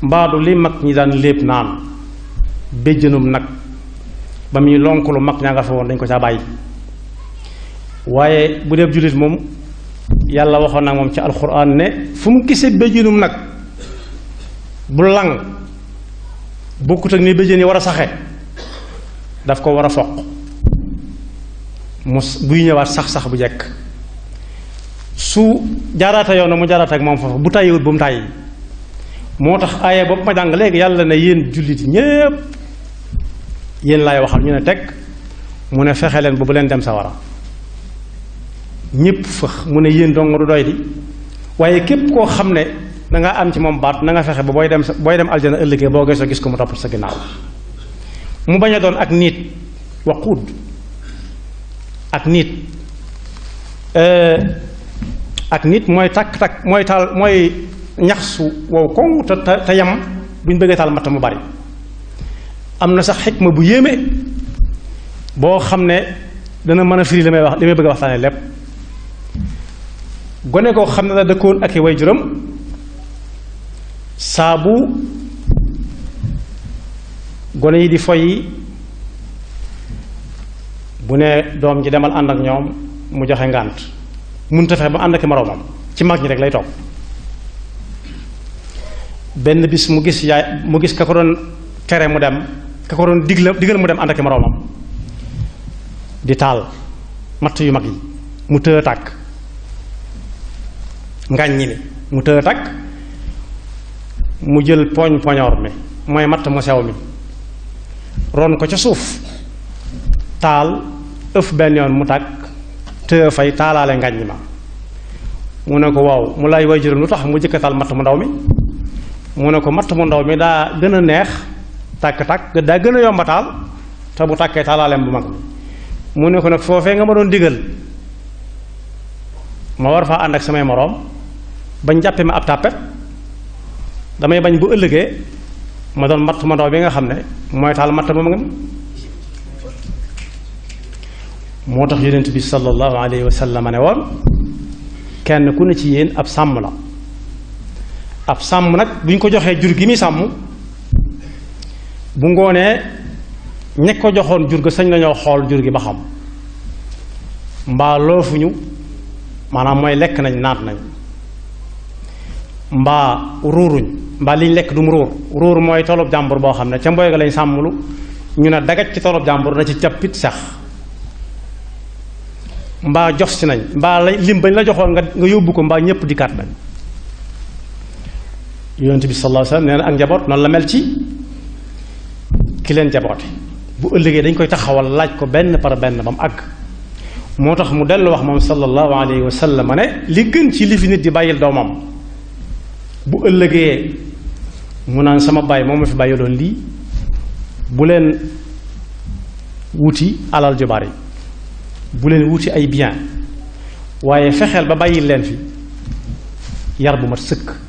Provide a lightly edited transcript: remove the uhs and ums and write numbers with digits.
mbaadu li mag ñi daan lépp naan béjjënum nag ba muy lonkulu mag ñaa nga fa woon dañ ko caa bàyyi. waaye bu dee jullit moom yàlla waxoon na moom ci alxuraan ne fu mu gisee béjjënum nag bu lang bokkut ak ni béjjën yi war a saxe daf ko war a foq mu buy ñëwaat sax-sax bu jekk su jaaraata yoon na mu jaaraata ak moom foofu bu tàyyiwut bu mu tàyyi. moo tax aaye boobu ma jàng léegi yàlla ne yéen jullit ñépp yéen laay waxal ñu ne teg mu ne fexe leen bu leen dem sawara ñépp fëx mu ne yéen dong du doy di waaye képp koo xam ne da nga am ci moom baat na nga fexe ba booy dem aljana ëllëgee boo geesoo gis ko mu topp sa ginnaaw mu bañ a doon ak niit waquud ak nit mooy takk-takk mooy taal mooy ñax su wow koŋ te yam bu ñu bëggee taal matt mu bari. am na sax xikma bu yéeme boo xam ne dana mën a firi li may bëgg a waxtaane lépp. gone koo xam ne la dëkkoon ak i waajuram saabu gone yi di foyi bu ne doom ji demal ànd ak ñoom mu joxe ngànt mun ta fexe ba ànd ak moroomam ci mag ñi rek lay toog. benn bis mu gis ka ko doon tere mu dem ka ko doon digal mu dem ànd ak moroomam di taal matt yu mag yi mu tëë tàkk ngàññi mi mu tëë tàkk mu jël poñoor mi mooy matt mu sew mi ron ko ca suuf taal ëf benn yoon mu tàkk tëë fay taalaale ngàññi ma mu ne ko waaw mu lay way juróom lu tax mu jëkka taal matt mu ndaw mi mu ne ko matt mu ndaw mi daa gën a neex tàkk-tàkk daa gën a yomba taal te bu tàkkee taalaaleem bu mag mu ne ko nag foofee nga ma doon digal ma war faa ànd ak samay moroom bañ jàppe ma ab tàppet damay bañ bu ëllëgee ma doon matt mu ndaw bi nga xam ne mooy taal matt mu mag moo tax yonent bi sallallahu alayhi wa sallam ne woon kenn ku ne ci yéen ab sàmm la ab sàmm nag bu ñu ko joxee jur gi muy sàmm bu ngoonee ñekk ko joxoon jur ga sañ nañoo xool jur gi ba xam mbaa loofuñu maanaam mooy lekk nañ naat nañ mbaa ruuruñ mbaa liñ lekk du mu ruur mooy tolub jàmbur boo xam ne ca mboy ga lañ sàmmlu ñu ne dagaj ci tolub jàmbur na ci cappit sax mbaa jox si nañ mbaa lim bañ la joxoon nga yóbbu ko mbaa ñépp dikkaat nañ. yonent bi sallallahu alayhi wasallam nee na ak njaboot noonu la mel ci ki leen jaboote bu ëllëgee dañ koy taxawal laaj ko benn par benn ba mu àgg. moo tax mu dellu wax moom sallallahu alayhi wa sallam ne li gën ci li fi nit di bàyyil doomam bu ëllëgee mu naan sama baay moo ma fi bàyyiloon lii bu leen wuti alal ju bari bu leen wuti ay bien waaye fexeel ba bàyyil leen fi yar bu mat sëkk